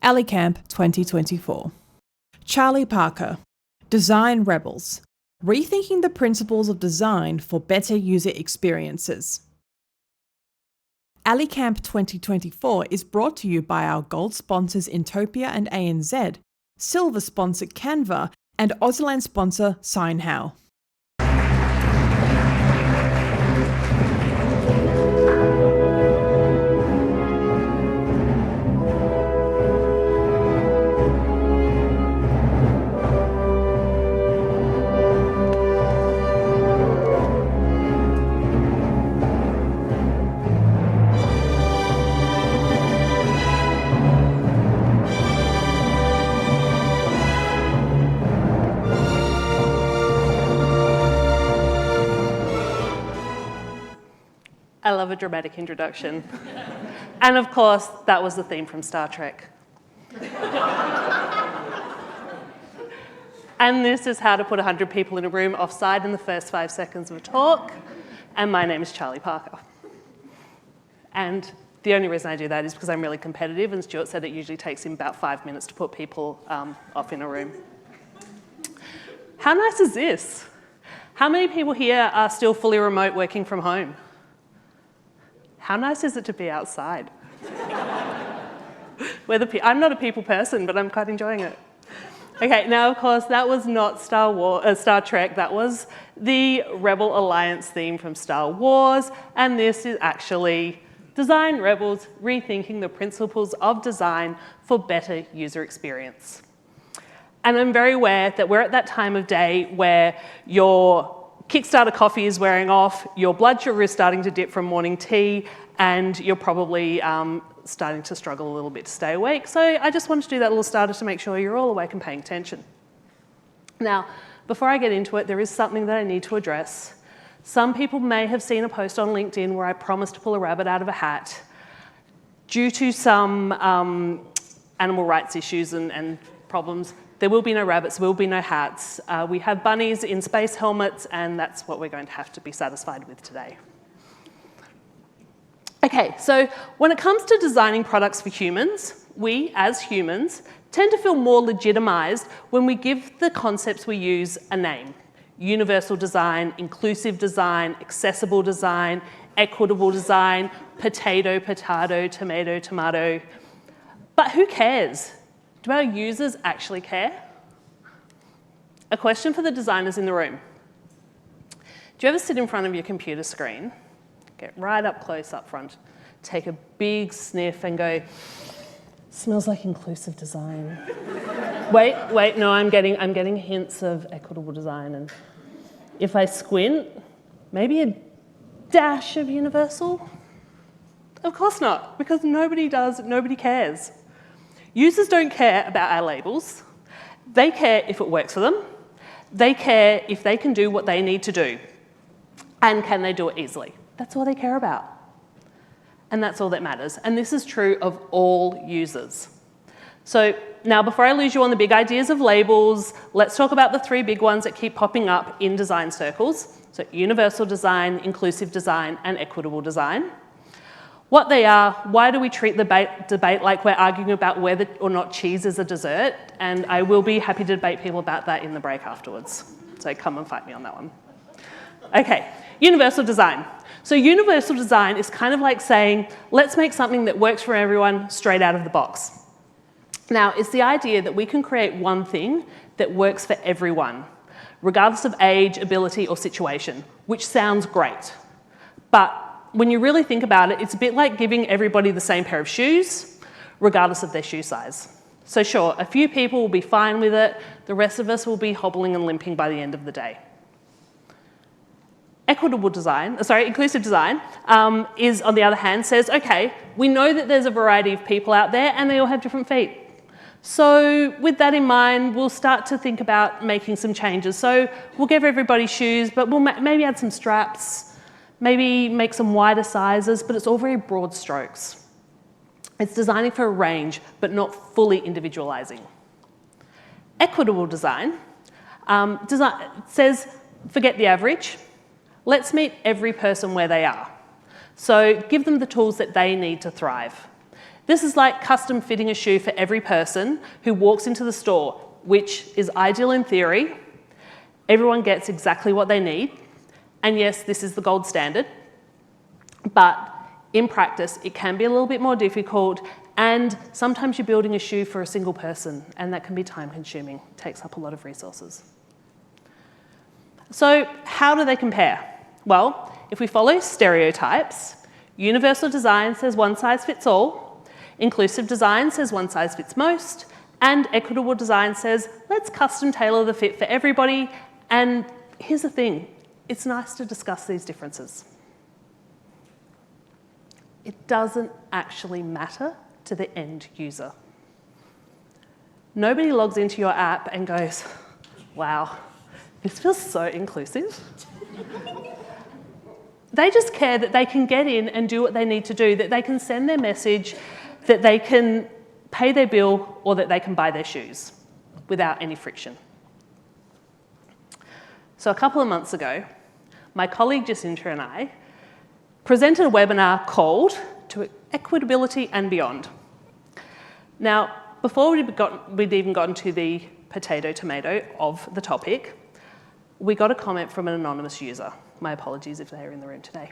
AliCamp 2024. Charlie Parker, Design Rebels, Rethinking the Principles of Design for Better User Experiences. AliCamp 2024 is brought to you by our gold sponsors Intopia and ANZ, silver sponsor Canva, and Auslan sponsor SignHow. I love a dramatic introduction. And of course, that was the theme from Star Trek. And this is how to put 100 people in a room offside in the first 5 seconds of a talk. And my name is Charlie Parker. And the only reason I do that is because I'm really competitive, and Stuart said it usually takes him about 5 minutes to put people off in a room. How nice is this? How many people here are still fully remote working from home? How nice is it to be outside? I'm not a people person, but I'm quite enjoying it. Okay, now of course that was not Star Trek, that was the Rebel Alliance theme from Star Wars, and this is actually Design Rebels, Rethinking the Principles of Design for Better User Experience. And I'm very aware that we're at that time of day where your Kickstarter coffee is wearing off, your blood sugar is starting to dip from morning tea, and you're probably starting to struggle a little bit to stay awake. So I just wanted to do that little starter to make sure you're all awake and paying attention. Now, before I get into it, there is something that I need to address. Some people may have seen a post on LinkedIn where I promised to pull a rabbit out of a hat. Due to some animal rights issues and problems, there will be no rabbits, there will be no hats. We have bunnies in space helmets, and that's what we're going to have to be satisfied with today. Okay, so when it comes to designing products for humans, we, as humans, tend to feel more legitimized when we give the concepts we use a name. Universal design, inclusive design, accessible design, equitable design, potato, potato, tomato, tomato. But who cares? Do our users actually care? A question for the designers in the room. Do you ever sit in front of your computer screen, get right up close up front, take a big sniff and go, smells like inclusive design. wait, no, I'm getting hints of equitable design. And if I squint, maybe a dash of universal? Of course not, because nobody cares. Users don't care about our labels. They care if it works for them. They care if they can do what they need to do. And can they do it easily? That's all they care about. And that's all that matters. And this is true of all users. So now, before I lose you on the big ideas of labels, let's talk about the 3 big ones that keep popping up in design circles. So universal design, inclusive design, and equitable design. What they are, why do we treat the debate like we're arguing about whether or not cheese is a dessert? And I will be happy to debate people about that in the break afterwards. So come and fight me on that one. Okay, universal design. So universal design is kind of like saying, let's make something that works for everyone straight out of the box. Now, it's the idea that we can create one thing that works for everyone, regardless of age, ability, or situation, which sounds great. But when you really think about it, it's a bit like giving everybody the same pair of shoes, regardless of their shoe size. So sure, a few people will be fine with it, the rest of us will be hobbling and limping by the end of the day. Inclusive design is, on the other hand, says, okay, we know that there's a variety of people out there and they all have different feet. So with that in mind, we'll start to think about making some changes. So we'll give everybody shoes, but we'll maybe add some straps, maybe make some wider sizes, but it's all very broad strokes. It's designing for a range, but not fully individualizing. Equitable design says, forget the average. Let's meet every person where they are. So give them the tools that they need to thrive. This is like custom fitting a shoe for every person who walks into the store, which is ideal in theory. Everyone gets exactly what they need. And yes, this is the gold standard. But in practice, it can be a little bit more difficult, and sometimes you're building a shoe for a single person, and that can be time-consuming, takes up a lot of resources. So how do they compare? Well, if we follow stereotypes, universal design says one size fits all, inclusive design says one size fits most, and equitable design says let's custom tailor the fit for everybody. And here's the thing, it's nice to discuss these differences. It doesn't actually matter to the end user. Nobody logs into your app and goes, wow, this feels so inclusive. They just care that they can get in and do what they need to do, that they can send their message, that they can pay their bill, or that they can buy their shoes without any friction. So a couple of months ago, my colleague Jacinta and I presented a webinar called To Equitability and Beyond. Now, before we'd even gotten to the potato-tomato of the topic, we got a comment from an anonymous user. My apologies if they are in the room today.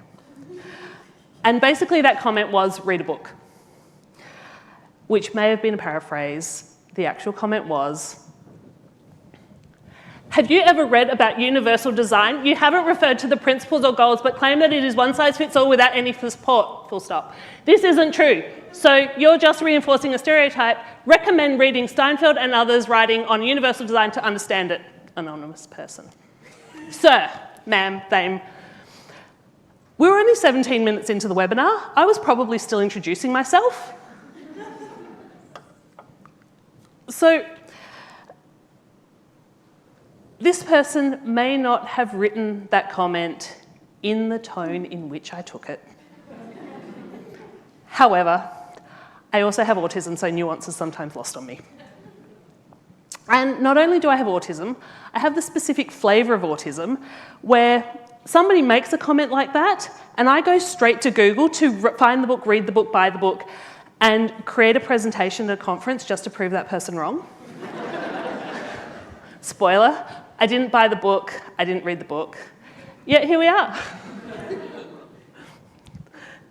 And basically that comment was, read a book, which may have been a paraphrase. The actual comment was, have you ever read about universal design? You haven't referred to the principles or goals, but claim that it is one size fits all without any support, full stop. This isn't true. So you're just reinforcing a stereotype. Recommend reading Steinfeld and others writing on universal design to understand it. Anonymous person. Sir, ma'am, dame. We were only 17 minutes into the webinar. I was probably still introducing myself. So this person may not have written that comment in the tone in which I took it. However, I also have autism, so nuance is sometimes lost on me. And not only do I have autism, I have the specific flavour of autism where somebody makes a comment like that and I go straight to Google to find the book, read the book, buy the book, and create a presentation at a conference just to prove that person wrong. Spoiler, I didn't buy the book, I didn't read the book, yet here we are.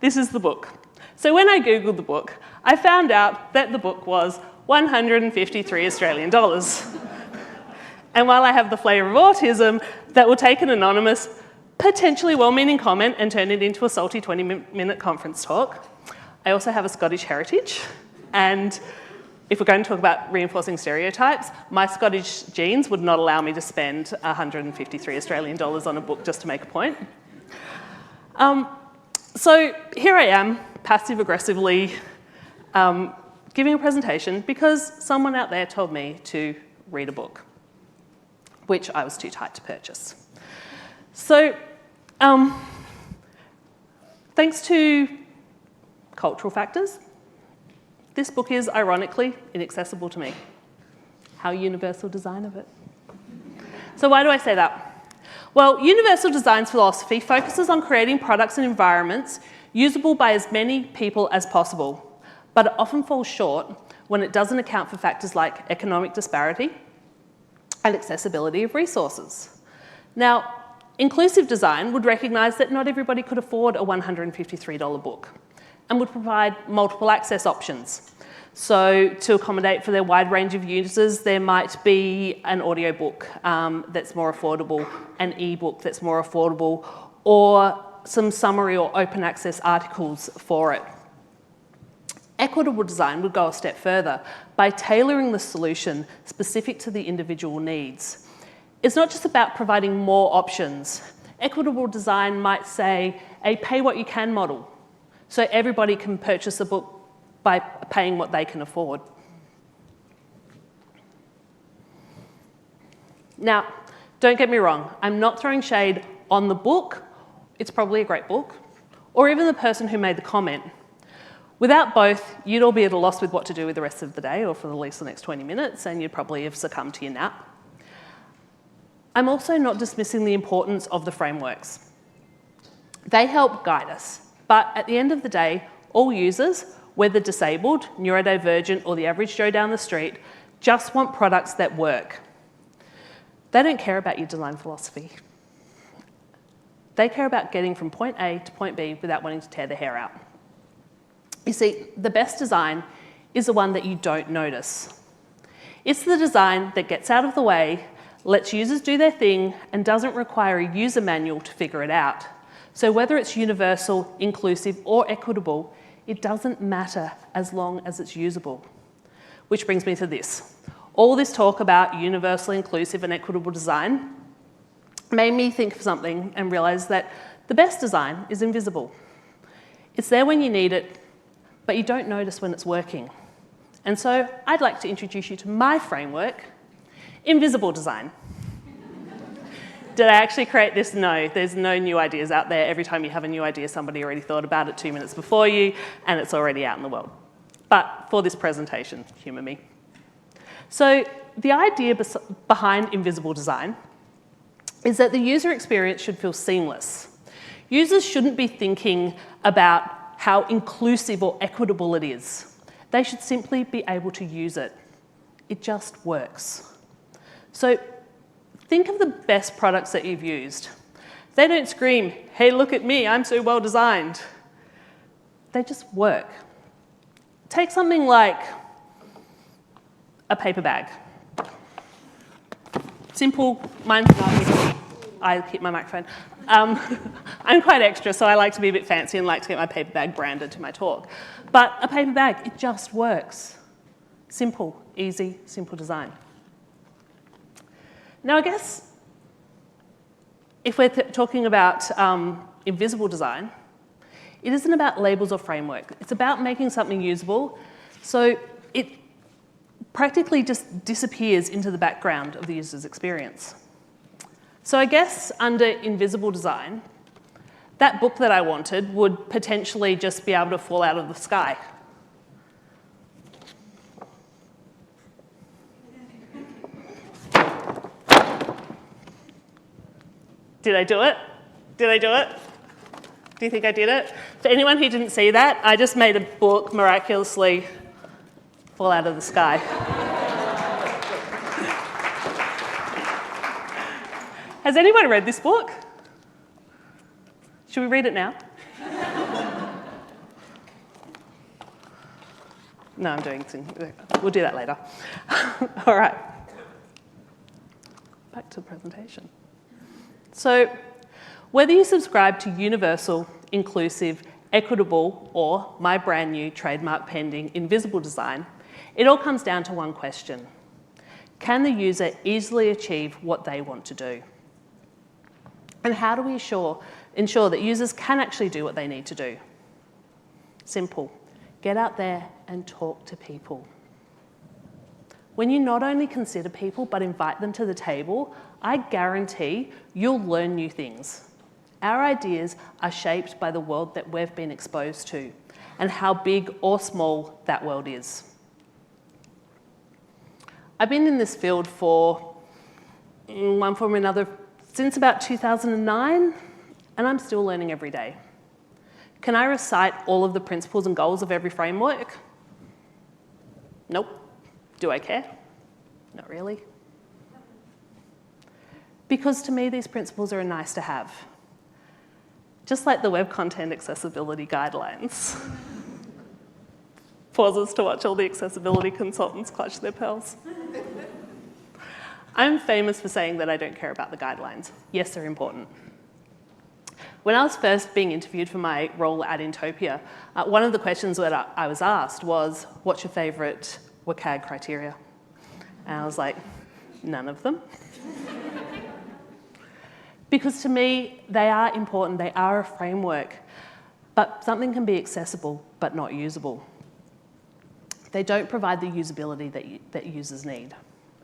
This is the book. So when I Googled the book, I found out that the book was 153 Australian dollars. And while I have the flavour of autism, that will take an anonymous, potentially well-meaning comment and turn it into a salty 20-minute conference talk. I also have a Scottish heritage, and if we're going to talk about reinforcing stereotypes, my Scottish genes would not allow me to spend 153 Australian dollars on a book just to make a point. So here I am, passive-aggressively giving a presentation because someone out there told me to read a book, which I was too tight to purchase. So thanks to cultural factors, this book is, ironically, inaccessible to me. How universal design of it. So why do I say that? Well, universal design's philosophy focuses on creating products and environments usable by as many people as possible, but it often falls short when it doesn't account for factors like economic disparity and accessibility of resources. Now, inclusive design would recognise that not everybody could afford a $153 book and would provide multiple access options. So to accommodate for their wide range of users, there might be an audiobook that's more affordable, an ebook that's more affordable, or some summary or open access articles for it. Equitable design would go a step further by tailoring the solution specific to the individual needs. It's not just about providing more options. Equitable design might say a pay what you can model, so everybody can purchase a book by paying what they can afford. Now, don't get me wrong, I'm not throwing shade on the book, it's probably a great book, or even the person who made the comment. Without both, you'd all be at a loss with what to do with the rest of the day, or for at least the next 20 minutes, and you'd probably have succumbed to your nap. I'm also not dismissing the importance of the frameworks. They help guide us, but at the end of the day, all users, whether disabled, neurodivergent, or the average Joe down the street, just want products that work. They don't care about your design philosophy. They care about getting from point A to point B without wanting to tear their hair out. You see, the best design is the one that you don't notice. It's the design that gets out of the way, lets users do their thing, and doesn't require a user manual to figure it out. So whether it's universal, inclusive, or equitable, it doesn't matter as long as it's usable. Which brings me to this. All this talk about universal, inclusive, and equitable design made me think of something and realise that the best design is invisible. It's there when you need it, but you don't notice when it's working. And so I'd like to introduce you to my framework, invisible design. Did I actually create this? No, there's no new ideas out there. Every time you have a new idea, somebody already thought about it 2 minutes before you, and it's already out in the world. But for this presentation, humour me. So the idea behind invisible design is that the user experience should feel seamless. Users shouldn't be thinking about how inclusive or equitable it is. They should simply be able to use it. It just works. So think of the best products that you've used. They don't scream, hey, look at me, I'm so well designed. They just work. Take something like a paper bag. Simple, mine's not. I keep my microphone. I'm quite extra, so I like to be a bit fancy and like to get my paper bag branded to my talk. But a paper bag, it just works. Simple, easy, simple design. Now, I guess if we're talking about invisible design, it isn't about labels or framework. It's about making something usable so it practically just disappears into the background of the user's experience. So I guess under invisible design, that book that I wanted would potentially just be able to fall out of the sky. Did I do it? Did I do it? Do you think I did it? For anyone who didn't see that, I just made a book miraculously fall out of the sky. Has anyone read this book? Should we read it now? No, I'm doing things. We'll do that later. All right. Back to the presentation. So, whether you subscribe to universal, inclusive, equitable, or my brand new trademark pending invisible design, it all comes down to one question. Can the user easily achieve what they want to do? And how do we ensure that users can actually do what they need to do? Simple. Get out there and talk to people. When you not only consider people but invite them to the table, I guarantee you'll learn new things. Our ideas are shaped by the world that we've been exposed to and how big or small that world is. I've been in this field for one form or another since about 2009, and I'm still learning every day. Can I recite all of the principles and goals of every framework? Nope. Do I care? Not really. Because to me, these principles are nice to have. Just like the Web Content Accessibility Guidelines. Pauses to watch all the accessibility consultants clutch their pearls. I'm famous for saying that I don't care about the guidelines. Yes, they're important. When I was first being interviewed for my role at Intopia, one of the questions that I was asked was, what's your favourite WCAG criteria? And I was like, none of them. Because to me, they are important, they are a framework, but something can be accessible but not usable. They don't provide the usability that users need.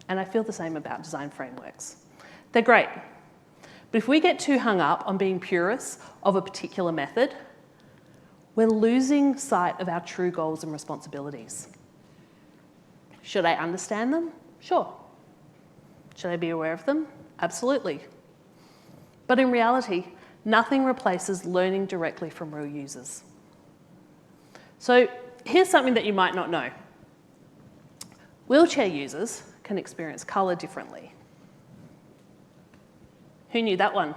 And I feel the same about design frameworks. They're great, but if we get too hung up on being purists of a particular method, we're losing sight of our true goals and responsibilities. Should I understand them? Sure. Should I be aware of them? Absolutely. But in reality, nothing replaces learning directly from real users. So here's something that you might not know. Wheelchair users can experience colour differently. Who knew that one?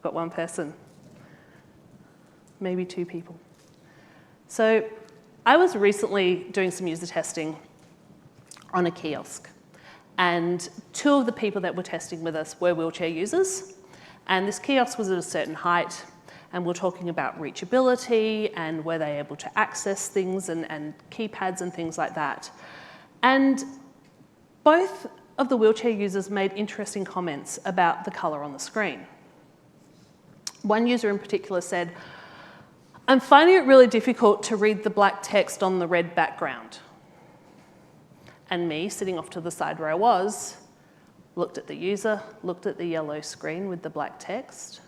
Got one person, maybe two people. So I was recently doing some user testing on a kiosk, and two of the people that were testing with us were wheelchair users, and this kiosk was at a certain height, and we're talking about reachability and were they able to access things and keypads and things like that. And both of the wheelchair users made interesting comments about the colour on the screen. One user in particular said, "I'm finding it really difficult to read the black text on the red background." And me, sitting off to the side where I was, looked at the user, looked at the yellow screen with the black text,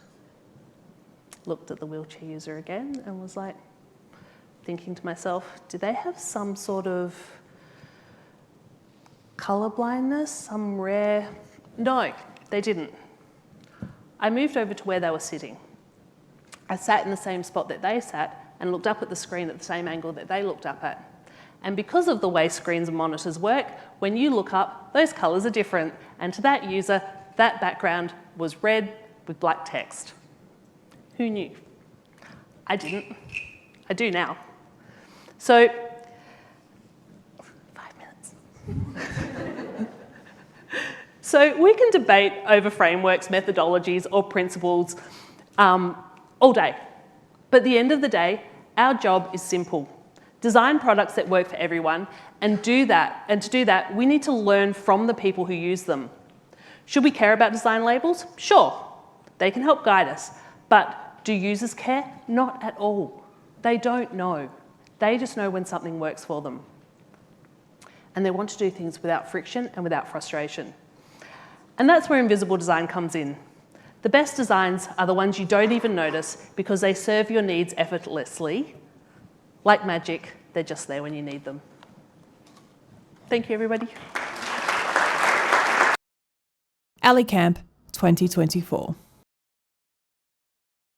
looked at the wheelchair user again and was like, thinking to myself, do they have some sort of colour blindness, some rare... No, they didn't. I moved over to where they were sitting. I sat in the same spot that they sat and looked up at the screen at the same angle that they looked up at. And because of the way screens and monitors work, when you look up, those colours are different. And to that user, that background was red with black text. Who knew? I didn't. I do now. So, 5 minutes. So we can debate over frameworks, methodologies, or principles all day. But at the end of the day, our job is simple. Design products that work for everyone, and to do that, we need to learn from the people who use them. Should we care about design labels? Sure, they can help guide us. But do users care? Not at all. They don't know. They just know when something works for them. And they want to do things without friction and without frustration. And that's where invisible design comes in. The best designs are the ones you don't even notice because they serve your needs effortlessly. Like magic, they're just there when you need them. Thank you, everybody. AliCamp 2024.